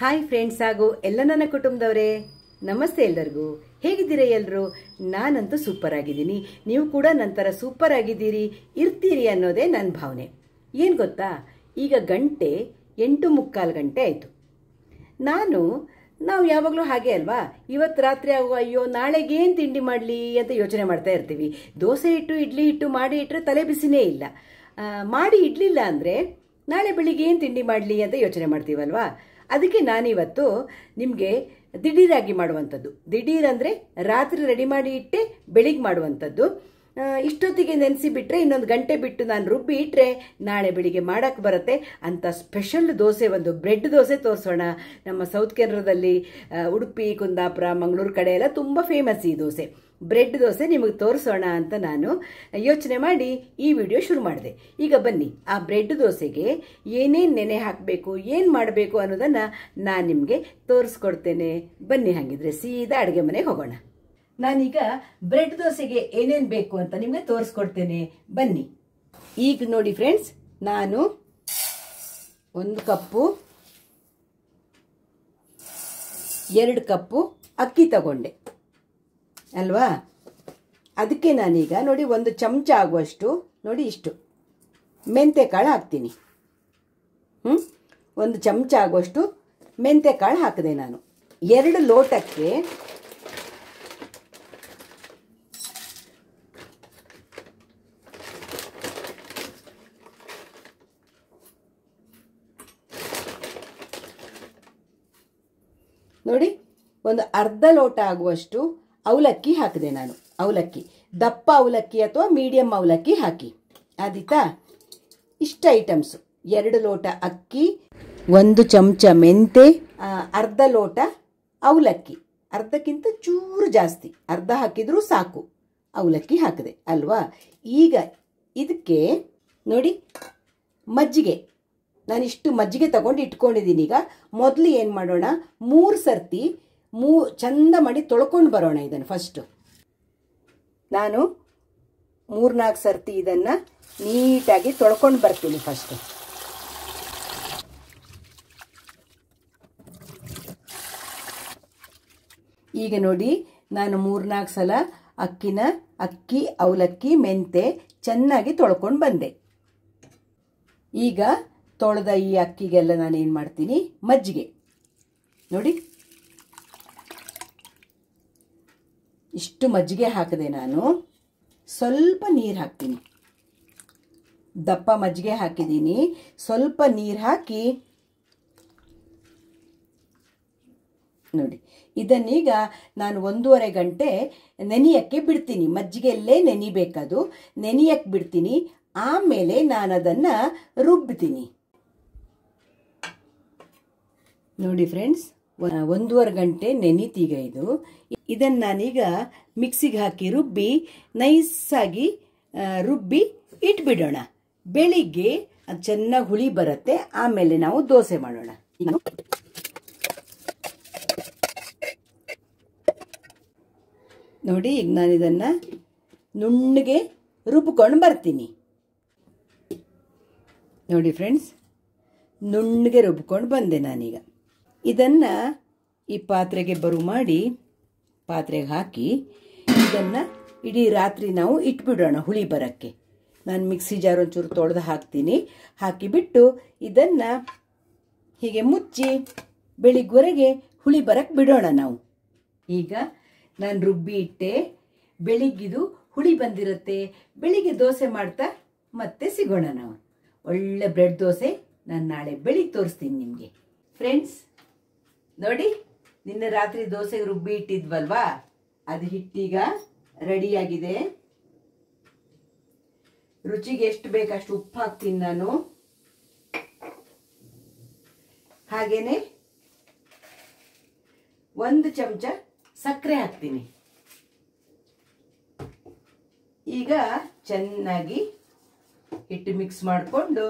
Hi friends ಹಾಗೂ ಎಲ್ಲ ನನ್ನ ಕುಟುಂಬದವರೇ, ನಮಸ್ತೆ ಎಲ್ಲರಿಗೂ. ಹೇಗಿದ್ದೀರಾ ಎಲ್ಲರೂ? ನಾನಂತೂ ಸೂಪರ್ ಆಗಿದ್ದೀನಿ. ನೀವು ಕೂಡ ನಂತರ ಸೂಪರ್ ಆಗಿದ್ದೀರಿ, ಇರ್ತೀರಿ ಅನ್ನೋದೇ ನನ್ನ ಭಾವನೆ. ಏನು ಗೊತ್ತಾ, ಈಗ ಗಂಟೆ 8:45 ಗಂಟೆ ಆಯಿತು. ನಾವು ಯಾವಾಗಲೂ ಹಾಗೆ ಅಲ್ವಾ, ಇವತ್ತು ರಾತ್ರಿ ಆಗುವ ಅಯ್ಯೋ ನಾಳೆಗೆ ಏನು ತಿಂಡಿ ಮಾಡಲಿ ಅಂತ ಯೋಚನೆ ಮಾಡ್ತಾ ಇರ್ತೀವಿ. ದೋಸೆ ಹಿಟ್ಟು ಇಡ್ಲಿ ಹಿಟ್ಟು ಮಾಡಿ ಇಟ್ಟರೆ ತಲೆ ಬಿಸಿನೇ ಇಲ್ಲ. ಮಾಡಿ ಇಡ್ಲಿಲ್ಲ ಅಂದರೆ ನಾಳೆ ಬೆಳಿಗ್ಗೆ ಏನು ತಿಂಡಿ ಮಾಡಲಿ ಅಂತ ಯೋಚನೆ ಮಾಡ್ತೀವಲ್ವಾ. ಅದಕ್ಕೆ ನಾನಿವತ್ತು ನಿಮಗೆ ದಿಢೀರಾಗಿ ಮಾಡುವಂಥದ್ದು, ದಿಢೀರ್ ಅಂದರೆ ರಾತ್ರಿ ರೆಡಿ ಮಾಡಿ ಇಟ್ಟೆ ಬೆಳಿಗ್ಗೆ ಮಾಡುವಂಥದ್ದು. ಇಷ್ಟೊತ್ತಿಗೆ ನೆನೆಸಿ ಬಿಟ್ಟರೆ ಇನ್ನೊಂದು ಗಂಟೆ ಬಿಟ್ಟು ನಾನು ರುಬ್ಬಿ ಇಟ್ಟರೆ ನಾಳೆ ಬೆಳಿಗ್ಗೆ ಮಾಡೋಕ್ಕೆ ಬರುತ್ತೆ ಅಂತ ಸ್ಪೆಷಲ್ ದೋಸೆ, ಒಂದು ಬ್ರೆಡ್ ದೋಸೆ ತೋರಿಸೋಣ. ನಮ್ಮ ಸೌತ್ ಕೇರಳದಲ್ಲಿ ಉಡುಪಿ, ಕುಂದಾಪುರ, ಮಂಗಳೂರು ಕಡೆ ಎಲ್ಲ ತುಂಬ ಫೇಮಸ್ ಈ ದೋಸೆ. ಬ್ರೆಡ್ ದೋಸೆ ನಿಮಗೆ ತೋರಿಸೋಣ ಅಂತ ನಾನು ಯೋಚನೆ ಮಾಡಿ ಈ ವಿಡಿಯೋ ಶುರು ಮಾಡಿದೆ. ಈಗ ಬನ್ನಿ, ಆ ಬ್ರೆಡ್ ದೋಸೆಗೆ ಏನೇನು ನೆನೆ ಹಾಕಬೇಕು, ಏನು ಮಾಡಬೇಕು ಅನ್ನೋದನ್ನು ನಾನು ನಿಮಗೆ ತೋರಿಸ್ಕೊಡ್ತೇನೆ. ಬನ್ನಿ, ಹಾಗಿದ್ರೆ ಸೀದಾ ಅಡುಗೆ ಮನೆಗೆ ಹೋಗೋಣ. ನಾನೀಗ ಬ್ರೆಡ್ ದೋಸೆಗೆ ಏನೇನು ಬೇಕು ಅಂತ ನಿಮಗೆ ತೋರಿಸ್ಕೊಡ್ತೇನೆ, ಬನ್ನಿ. ಈಗ ನೋಡಿ ಫ್ರೆಂಡ್ಸ್, ನಾನು 1 ಕಪ್ಪು 2 ಕಪ್ಪು ಅಕ್ಕಿ ತಗೊಂಡೆ ಅಲ್ವಾ. ಅದಕ್ಕೆ ನಾನೀಗ ನೋಡಿ 1 ಚಮಚ ಆಗುವಷ್ಟು, ನೋಡಿ ಇಷ್ಟು ಮೆಂತೆಕಾಳು ಹಾಕ್ತೀನಿ. 1 ಚಮಚ ಆಗುವಷ್ಟು ಮೆಂತೆಕಾಳು ಹಾಕಿದೆ ನಾನು. 2 ಲೋಟಕ್ಕೆ ನೋಡಿ ಒಂದು ಅರ್ಧ ಲೋಟ ಆಗುವಷ್ಟು ಅವಲಕ್ಕಿ ಹಾಕಿದೆ ನಾನು. ಅವಲಕ್ಕಿ, ದಪ್ಪ ಅವಲಕ್ಕಿ ಅಥವಾ ಮೀಡಿಯಂ ಅವಲಕ್ಕಿ ಹಾಕಿ, ಆದೀತಾ? ಇಷ್ಟ ಐಟಮ್ಸು. 2 ಲೋಟ ಅಕ್ಕಿ, 1 ಚಮಚ ಮೆಂತೆ, ಅರ್ಧ ಲೋಟ ಅವಲಕ್ಕಿ, ಅರ್ಧಕ್ಕಿಂತ ಚೂರು ಜಾಸ್ತಿ, ಅರ್ಧ ಹಾಕಿದ್ರೂ ಸಾಕು. ಅವಲಕ್ಕಿ ಹಾಕಿದೆ ಅಲ್ವಾ. ಈಗ ಇದಕ್ಕೆ ನೋಡಿ ಮಜ್ಜಿಗೆ, ನಾನಿಷ್ಟು ಮಜ್ಜಿಗೆ ತಗೊಂಡು ಇಟ್ಕೊಂಡಿದ್ದೀನಿ. ಈಗ ಮೊದಲು ಏನು ಮಾಡೋಣ, 3 ಸರ್ತಿ ಚಂದ ಮಾಡಿ ತೊಳ್ಕೊಂಡು ಬರೋಣ ಇದನ್ನು. ಫಸ್ಟು ನಾನು 3-4 ಸರ್ತಿ ಇದನ್ನು ನೀಟಾಗಿ ತೊಳ್ಕೊಂಡು ಬರ್ತೀನಿ ಫಸ್ಟು. ಈಗ ನೋಡಿ, ನಾನು 3-4 ಸಲ ಅಕ್ಕಿ, ಅವಲಕ್ಕಿ, ಮೆಂತೆ ಚೆನ್ನಾಗಿ ತೊಳ್ಕೊಂಡು ಬಂದೆ. ಈಗ ತೊಳೆದ ಈ ಅಕ್ಕಿಗೆಲ್ಲ ನಾನು ಏನು ಮಾಡ್ತೀನಿ, ಮಜ್ಜಿಗೆ ನೋಡಿ ಇಷ್ಟು ಮಜ್ಜಿಗೆ ಹಾಕಿದೆ ನಾನು. ಸ್ವಲ್ಪ ನೀರು ಹಾಕ್ತೀನಿ, ದಪ್ಪ ಮಜ್ಜಿಗೆ ಹಾಕಿದ್ದೀನಿ. ಸ್ವಲ್ಪ ನೀರು ಹಾಕಿ ನೋಡಿ, ಇದನ್ನೀಗ ನಾನು 1.5 ಗಂಟೆ ನೆನೆಯಕ್ಕೆ ಬಿಡ್ತೀನಿ. ಮಜ್ಜಿಗೆಯಲ್ಲೇ ನೆನಿಬೇಕದು, ನೆನೆಯಕ್ಕೆ ಬಿಡ್ತೀನಿ. ಆಮೇಲೆ ನಾನು ಅದನ್ನು ರುಬ್ಬಿತೀನಿ. ನೋಡಿ ಫ್ರೆಂಡ್ಸ್, 1.5 ಗಂಟೆ ನೆನೀತೀಗ ಇದು. ಇದನ್ನು ನಾನೀಗ ಮಿಕ್ಸಿಗೆ ಹಾಕಿ ರುಬ್ಬಿ ನೈಸಾಗಿ ರುಬ್ಬಿ ಇಟ್ಬಿಡೋಣ. ಬೆಳಿಗ್ಗೆ ಅದು ಚೆನ್ನಾಗಿ ಹುಳಿ ಬರುತ್ತೆ, ಆಮೇಲೆ ನಾವು ದೋಸೆ ಮಾಡೋಣ. ನೋಡಿ, ಈಗ ನಾನು ಇದನ್ನು ನುಣ್ಣಗೆ ರುಬ್ಕೊಂಡು ಬರ್ತೀನಿ. ನೋಡಿ ಫ್ರೆಂಡ್ಸ್, ನುಣ್ಣಗೆ ರುಬ್ಕೊಂಡು ಬಂದೆ ನಾನೀಗ. ಇದನ್ನು ಈ ಪಾತ್ರೆಗೆ ಮಾಡಿ ಪಾತ್ರೆಗೆ ಹಾಕಿ ಇದನ್ನು ಇಡೀ ರಾತ್ರಿ ನಾವು ಇಟ್ಬಿಡೋಣ ಹುಳಿ ಬರೋಕ್ಕೆ. ನಾನು ಮಿಕ್ಸಿ ಜಾರ್ ಒಂಚೂರು ತೊಳೆದು ಹಾಕ್ತೀನಿ. ಹಾಕಿಬಿಟ್ಟು ಇದನ್ನು ಹೀಗೆ ಮುಚ್ಚಿ ಬೆಳಿಗ್ಗೆವರೆಗೆ ಹುಳಿ ಬರೋಕ್ಕೆ ಬಿಡೋಣ ನಾವು. ಈಗ ನಾನು ರುಬ್ಬಿ ಇಟ್ಟೆ, ಬೆಳಿಗ್ಗಿದು ಹುಳಿ ಬಂದಿರುತ್ತೆ. ಬೆಳಿಗ್ಗೆ ದೋಸೆ ಮಾಡ್ತಾ ಮತ್ತೆ ಸಿಗೋಣ ನಾವು. ಒಳ್ಳೆ ಬ್ರೆಡ್ ದೋಸೆ ನಾನು ನಾಳೆ ಬೆಳಿಗ್ಗೆ ತೋರಿಸ್ತೀನಿ ನಿಮಗೆ. ಫ್ರೆಂಡ್ಸ್ ನೋಡಿ, ನಿನ್ನೆ ರಾತ್ರಿ ದೋಸೆಗೆ ರುಬ್ಬಿ ಇಟ್ಟಿದ್ವಲ್ವಾ, ಅದು ಹಿಟ್ಟೀಗ ರೆಡಿಯಾಗಿದೆ. ರುಚಿಗೆ ಎಷ್ಟು ಬೇಕಷ್ಟು ಉಪ್ಪು ಹಾಕ್ತೀನಿ ನಾನು. ಹಾಗೇನೆ 1 ಚಮಚ ಸಕ್ಕರೆ ಹಾಕ್ತೀನಿ. ಈಗ ಚೆನ್ನಾಗಿ ಹಿಟ್ಟು ಮಿಕ್ಸ್ ಮಾಡಿಕೊಂಡು,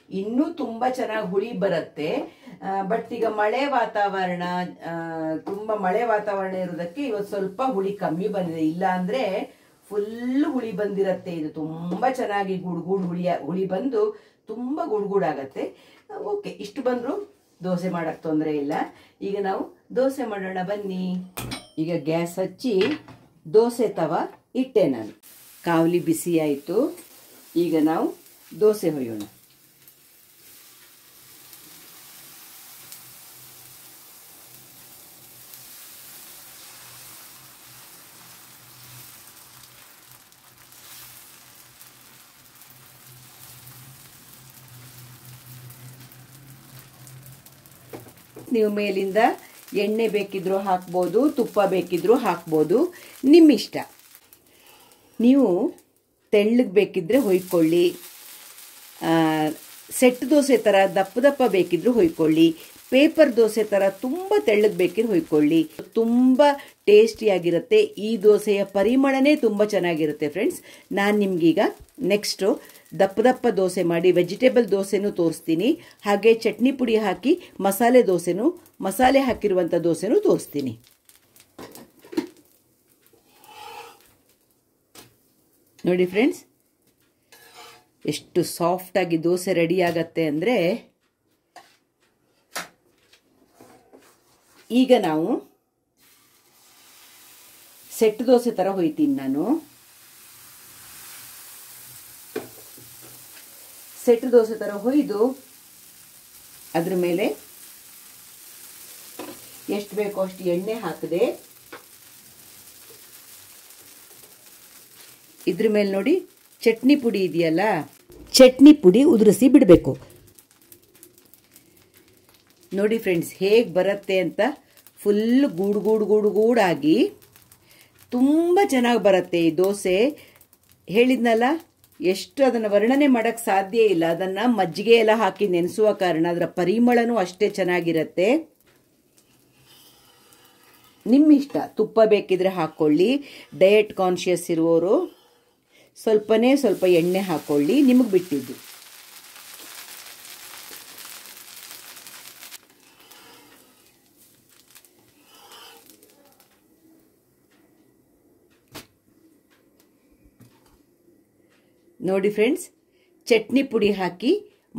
ಇನ್ನೂ ತುಂಬ ಚೆನ್ನಾಗಿ ಹುಳಿ ಬರುತ್ತೆ. ಬಟ್ ಈಗ ಮಳೆ ವಾತಾವರಣ, ತುಂಬ ಮಳೆ ವಾತಾವರಣ ಇರೋದಕ್ಕೆ ಇವತ್ತು ಸ್ವಲ್ಪ ಹುಳಿ ಕಮ್ಮಿ ಬಂದಿದೆ. ಇಲ್ಲ ಅಂದರೆ ಫುಲ್ ಹುಳಿ ಬಂದಿರತ್ತೆ. ಇದು ತುಂಬ ಚೆನ್ನಾಗಿ ಗುಡ್ಗುಡ್ ಹುಳಿ ಬಂದು ತುಂಬ ಗುಡ್ಗುಡಾಗತ್ತೆ. ಓಕೆ, ಇಷ್ಟು ಬಂದರೂ ದೋಸೆ ಮಾಡೋಕ್ಕೆ ತೊಂದರೆ ಇಲ್ಲ. ಈಗ ನಾವು ದೋಸೆ ಮಾಡೋಣ ಬನ್ನಿ. ಈಗ ಗ್ಯಾಸ್ ಹಚ್ಚಿ ದೋಸೆ ತವ ಇಟ್ಟೆ ನಾನು. ಕಾವಲಿ ಬಿಸಿ ಆಯಿತು. ಈಗ ನಾವು ದೋಸೆ ಹೊಯ್ಯೋಣ. ನೀವು ಮೇಲಿಂದ ಎಣ್ಣೆ ಬೇಕಿದ್ರೂ ಹಾಕ್ಬೋದು, ತುಪ್ಪ ಬೇಕಿದ್ರೂ ಹಾಕ್ಬೋದು, ನಿಮ್ಮಿಷ್ಟ. ನೀವು ತೆಳ್ಳಗೆ ಬೇಕಿದ್ರೆ ಹೊಯ್ಕೊಳ್ಳಿ, ಸೆಟ್ ದೋಸೆ ಥರ ದಪ್ಪ ದಪ್ಪ ಬೇಕಿದ್ರೂ ಹೊಯ್ಕೊಳ್ಳಿ, ಪೇಪರ್ ದೋಸೆ ಥರ ತುಂಬ ತೆಳ್ಳಗೆ ಬೇಕಿದ್ರೆ ಹೊಯ್ಕೊಳ್ಳಿ. ತುಂಬ ಟೇಸ್ಟಿಯಾಗಿರುತ್ತೆ. ಈ ದೋಸೆಯ ಪರಿಮಳನೇ ತುಂಬ ಚೆನ್ನಾಗಿರುತ್ತೆ ಫ್ರೆಂಡ್ಸ್. ನಾನು ನಿಮಗೀಗ ನೆಕ್ಸ್ಟು ದಪ್ಪ ದಪ್ಪ ದೋಸೆ ಮಾಡಿ ವೆಜಿಟೇಬಲ್ ದೋಸೆನೂ ತೋರಿಸ್ತೀನಿ. ಹಾಗೆ ಚಟ್ನಿ ಪುಡಿ ಹಾಕಿ ಮಸಾಲೆ ಹಾಕಿರುವಂಥ ದೋಸೆನೂ ತೋರಿಸ್ತೀನಿ. ನೋಡಿ ಫ್ರೆಂಡ್ಸ್, ಎಷ್ಟು ಸಾಫ್ಟಾಗಿ ದೋಸೆ ರೆಡಿ ಆಗತ್ತೆ ಅಂದರೆ, ಈಗ ನಾವು ಸೆಟ್ ದೋಸೆ ಥರ ಹೊಯ್ತೀನಿ ನಾನು. ಸೆಟ್ ದೋಸೆ ಥರ ಹೊಯ್ದು ಅದ್ರ ಮೇಲೆ ಎಷ್ಟು ಬೇಕೋ ಅಷ್ಟು ಎಣ್ಣೆ ಹಾಕಿದೆ. ಇದ್ರ ಮೇಲೆ ನೋಡಿ ಚಟ್ನಿ ಪುಡಿ ಇದೆಯಲ್ಲ, ಚಟ್ನಿ ಪುಡಿ ಉದುರಿಸಿ ಬಿಡಬೇಕು. ನೋಡಿ ಫ್ರೆಂಡ್ಸ್ ಹೇಗೆ ಬರುತ್ತೆ ಅಂತ. ಫುಲ್ ಗೂಡಾಗಿ ತುಂಬ ಚೆನ್ನಾಗಿ ಬರುತ್ತೆ ಈ ದೋಸೆ. ಹೇಳಿದ್ನಲ್ಲ, ಎಷ್ಟು ಅದನ್ನು ವರ್ಣನೆ ಮಾಡೋಕ್ಕೆ ಸಾಧ್ಯ ಇಲ್ಲ. ಅದನ್ನು ಮಜ್ಜಿಗೆ ಎಲ್ಲ ಹಾಕಿ ನೆನೆಸುವ ಕಾರಣ ಅದರ ಪರಿಮಳನೂ ಅಷ್ಟೇ ಚೆನ್ನಾಗಿರುತ್ತೆ. ನಿಮ್ಮಿಷ್ಟ, ತುಪ್ಪ ಬೇಕಿದ್ರೆ ಹಾಕ್ಕೊಳ್ಳಿ. ಡಯಟ್ ಕಾನ್ಷಿಯಸ್ ಇರುವವರು ಸ್ವಲ್ಪ ಎಣ್ಣೆ ಹಾಕ್ಕೊಳ್ಳಿ, ನಿಮಗೆ ಬಿಟ್ಟಿದ್ದು. ನೋಡಿ ಫ್ರೆಂಡ್ಸ್, ಚಟ್ನಿ ಪುಡಿ ಹಾಕಿ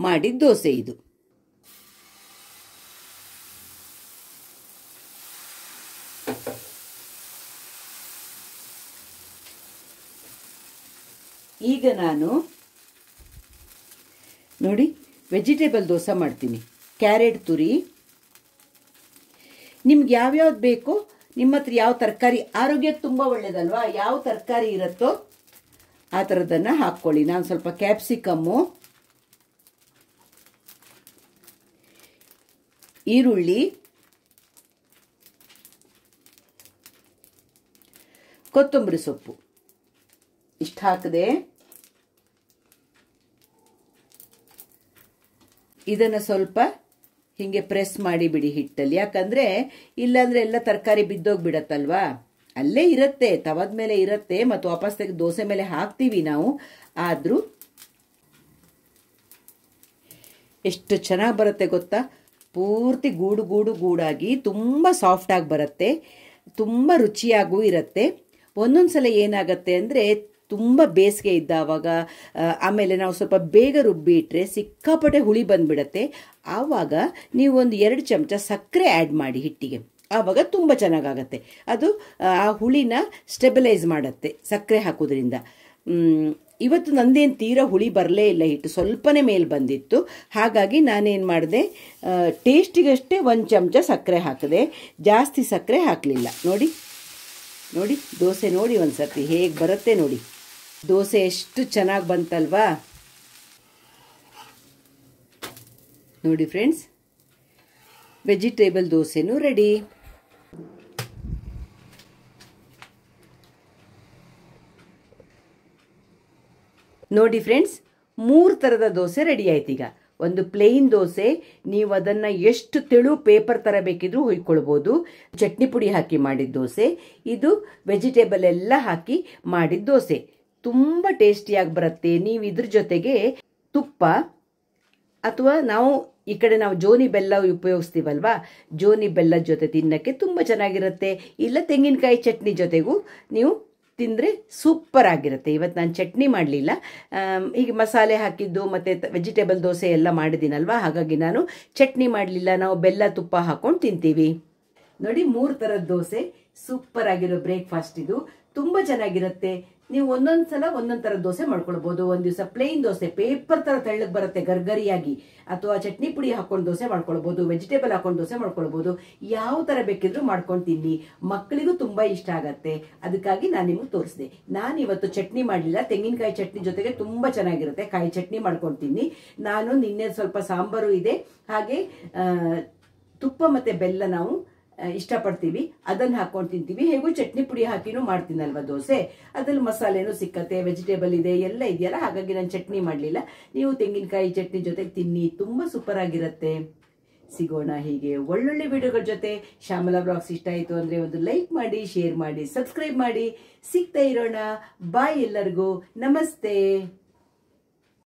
ಮಾಡಿದ ದೋಸೆ ಇದು. ಈಗ ನಾನು ನೋಡಿ ವೆಜಿಟೇಬಲ್ ದೋಸೆ ಮಾಡ್ತೀನಿ. ಕ್ಯಾರೆಟ್ ತುರಿ, ನಿಮ್ಗೆ ಯಾವ್ಯಾವ್ದು ಬೇಕೋ, ನಿಮ್ಮ ಹತ್ರ ಯಾವ ತರಕಾರಿ, ಆರೋಗ್ಯಕ್ಕೆ ತುಂಬ ಒಳ್ಳೇದಲ್ವಾ, ಯಾವ ತರಕಾರಿ ಇರುತ್ತೋ ಆ ಥರದನ್ನು ಹಾಕ್ಕೊಳ್ಳಿ. ನಾನು ಸ್ವಲ್ಪ ಕ್ಯಾಪ್ಸಿಕಮ್ಮು, ಈರುಳ್ಳಿ, ಕೊತ್ತಂಬರಿ ಸೊಪ್ಪು ಇಷ್ಟು ಹಾಕಿದೆ. ಇದನ್ನು ಸ್ವಲ್ಪ ಹೀಗೆ ಪ್ರೆಸ್ ಮಾಡಿ ಬಿಡಿ ಹಿಟ್ಟಲ್ಲಿ. ಯಾಕಂದರೆ ಇಲ್ಲಾಂದರೆ ಎಲ್ಲ ತರಕಾರಿ ಬಿದ್ದೋಗ್ಬಿಡತ್ತಲ್ವಾ. ಅಲ್ಲೇ ಇರುತ್ತೆ, ತವದ ಮೇಲೆ ಇರುತ್ತೆ, ಮತ್ತು ವಾಪಸ್ ತೆಗೆದು ದೋಸೆ ಮೇಲೆ ಹಾಕ್ತೀವಿ ನಾವು. ಆದರೂ ಎಷ್ಟು ಚೆನ್ನಾಗಿ ಬರುತ್ತೆ ಗೊತ್ತಾ. ಪೂರ್ತಿ ಗೂಡಾಗಿ ತುಂಬ ಸಾಫ್ಟಾಗಿ ಬರುತ್ತೆ, ತುಂಬ ರುಚಿಯಾಗೂ ಇರುತ್ತೆ. ಒಂದೊಂದು ಸಲ ಏನಾಗುತ್ತೆ ಅಂದರೆ, ತುಂಬ ಬೇಸಿಗೆ ಇದ್ದಾವಾಗ ಆಮೇಲೆ ನಾವು ಸ್ವಲ್ಪ ಬೇಗ ರುಬ್ಬಿ ಇಟ್ಟರೆ ಸಿಕ್ಕಾಪಟ್ಟೆ ಹುಳಿ ಬಂದುಬಿಡತ್ತೆ. ಆವಾಗ ನೀವು ಒಂದು 2 ಚಮಚ ಸಕ್ಕರೆ ಆ್ಯಡ್ ಮಾಡಿ ಹಿಟ್ಟಿಗೆ, ಆವಾಗ ತುಂಬ ಚೆನ್ನಾಗಾಗತ್ತೆ. ಅದು ಆ ಹುಳಿನ ಸ್ಟೆಬಿಲೈಸ್ ಮಾಡುತ್ತೆ ಸಕ್ಕರೆ ಹಾಕೋದ್ರಿಂದ. ಇವತ್ತು ನಂದೇನು ತೀರಾ ಹುಳಿ ಬರಲೇ ಇಲ್ಲ, ಹಿಟ್ಟು ಸ್ವಲ್ಪನೇ ಮೇಲೆ ಬಂದಿತ್ತು. ಹಾಗಾಗಿ ನಾನೇನು ಮಾಡಿದೆ, ಟೇಸ್ಟಿಗಷ್ಟೇ 1 ಚಮಚ ಸಕ್ಕರೆ ಹಾಕಿದೆ, ಜಾಸ್ತಿ ಸಕ್ಕರೆ ಹಾಕಲಿಲ್ಲ. ನೋಡಿ ದೋಸೆ ನೋಡಿ ಒಂದು ಸರ್ತಿ ಹೇಗೆ ಬರುತ್ತೆ ನೋಡಿ. ದೋಸೆ ಎಷ್ಟು ಚೆನ್ನಾಗಿ ಬಂತಲ್ವಾ. ನೋಡಿ ಫ್ರೆಂಡ್ಸ್, ವೆಜಿಟೇಬಲ್ ದೋಸೆನೂ ರೆಡಿ. ನೋಡಿ ಫ್ರೆಂಡ್ಸ್, 3 ಥರದ ದೋಸೆ ರೆಡಿ ಆಯ್ತು. ಈಗ ಒಂದು ಪ್ಲೇನ್ ದೋಸೆ, ನೀವು ಅದನ್ನು ಎಷ್ಟು ತೆಳು ಪೇಪರ್ ಥರ ಬೇಕಿದ್ರೂ ಹೊಯ್ಕೊಳ್ಬೋದು. ಚಟ್ನಿ ಪುಡಿ ಹಾಕಿ ಮಾಡಿದ ದೋಸೆ, ಇದು ವೆಜಿಟೇಬಲ್ ಎಲ್ಲ ಹಾಕಿ ಮಾಡಿದ ದೋಸೆ. ತುಂಬ ಟೇಸ್ಟಿಯಾಗಿ ಬರುತ್ತೆ. ನೀವು ಇದ್ರ ಜೊತೆಗೆ ತುಪ್ಪ ಅಥವಾ ಈ ಕಡೆ ನಾವು ಜೋನಿ ಬೆಲ್ಲ ಉಪಯೋಗಿಸ್ತೀವಲ್ವಾ, ಜೋನಿ ಬೆಲ್ಲದ ಜೊತೆ ತಿನ್ನಕ್ಕೆ ತುಂಬ ಚೆನ್ನಾಗಿರುತ್ತೆ. ಇಲ್ಲ ತೆಂಗಿನಕಾಯಿ ಚಟ್ನಿ ಜೊತೆಗೂ ನೀವು ತಿಂದರೆ ಸೂಪರ್ ಆಗಿರುತ್ತೆ. ಇವತ್ತು ನಾನು ಚಟ್ನಿ ಮಾಡಲಿಲ್ಲ, ಹೀಗೆ ಮಸಾಲೆ ಹಾಕಿದ್ದು ಮತ್ತು ವೆಜಿಟೇಬಲ್ ದೋಸೆ ಎಲ್ಲ ಮಾಡಿದ್ದೀನಲ್ವ, ಹಾಗಾಗಿ ನಾನು ಚಟ್ನಿ ಮಾಡಲಿಲ್ಲ. ನಾವು ಬೆಲ್ಲ ತುಪ್ಪ ಹಾಕ್ಕೊಂಡು ತಿಂತೀವಿ. ನೋಡಿ 3 ಥರದ ದೋಸೆ, ಸೂಪರ್ ಆಗಿರೋ ಬ್ರೇಕ್ಫಾಸ್ಟ್ ಇದು. ತುಂಬ ಚೆನ್ನಾಗಿರುತ್ತೆ. ನೀವು ಒಂದೊಂದು ಸಲ ಒಂದೊಂದು ಥರದ ದೋಸೆ ಮಾಡ್ಕೊಳ್ಬೋದು. ಒಂದು ದಿವಸ ಪ್ಲೇನ್ ದೋಸೆ ಪೇಪರ್ ಥರ ತೆಳ್ಳಗೆ ಬರುತ್ತೆ ಗರ್ಗರಿಯಾಗಿ, ಅಥವಾ ಚಟ್ನಿ ಪುಡಿ ಹಾಕೊಂಡು ದೋಸೆ ಮಾಡ್ಕೊಳ್ಬೋದು, ವೆಜಿಟೇಬಲ್ ಹಾಕೊಂಡು ದೋಸೆ ಮಾಡ್ಕೊಳ್ಬೋದು. ಯಾವ ಥರ ಬೇಕಿದ್ರೂ ಮಾಡ್ಕೊಂಡು ತಿನ್ನಿ, ಮಕ್ಕಳಿಗೂ ತುಂಬ ಇಷ್ಟ ಆಗತ್ತೆ. ಅದಕ್ಕಾಗಿ ನಾನು ನಿಮಗೆ ತೋರಿಸಿದೆ. ನಾನು ಇವತ್ತು ಚಟ್ನಿ ಮಾಡಲಿಲ್ಲ, ತೆಂಗಿನಕಾಯಿ ಚಟ್ನಿ ಜೊತೆಗೆ ತುಂಬ ಚೆನ್ನಾಗಿರುತ್ತೆ. ಕಾಯಿ ಚಟ್ನಿ ಮಾಡ್ಕೊಂಡು ತಿನ್ನಿ. ನಾನು ನಿನ್ನೆ ಸ್ವಲ್ಪ ಸಾಂಬಾರು ಇದೆ, ಹಾಗೆ ತುಪ್ಪ ಮತ್ತು ಬೆಲ್ಲ ನಾವು ಇಷ್ಟಪಡ್ತೀವಿ, ಅದನ್ನು ಹಾಕೊಂಡು ತಿಂತೀವಿ. ಹೇಗೂ ಚಟ್ನಿ ಪುಡಿ ಹಾಕಿನೂ ಮಾಡ್ತೀನಲ್ವ ದೋಸೆ, ಅದ್ರಲ್ಲಿ ಮಸಾಲೆನೂ ಸಿಕ್ಕತ್ತೆ, ವೆಜಿಟೇಬಲ್ ಇದೆ, ಎಲ್ಲ ಇದೆಯಲ್ಲ, ಹಾಗಾಗಿ ನಾನು ಚಟ್ನಿ ಮಾಡಲಿಲ್ಲ. ನೀವು ತೆಂಗಿನಕಾಯಿ ಚಟ್ನಿ ಜೊತೆಗೆ ತಿನ್ನಿ, ತುಂಬ ಸೂಪರ್ ಆಗಿರುತ್ತೆ. ಸಿಗೋಣ ಹೀಗೆ ಒಳ್ಳೊಳ್ಳೆ ವಿಡಿಯೋಗಳ ಜೊತೆ. ಶ್ಯಾಮಲಾ ಬ್ಲಾಗ್ಸ್ ಇಷ್ಟ ಆಯಿತು ಅಂದರೆ ಒಂದು ಲೈಕ್ ಮಾಡಿ, ಶೇರ್ ಮಾಡಿ, ಸಬ್ಸ್ಕ್ರೈಬ್ ಮಾಡಿ. ಸಿಗ್ತಾ ಇರೋಣ. ಬಾಯ್ ಎಲ್ಲರಿಗೂ. ನಮಸ್ತೆ.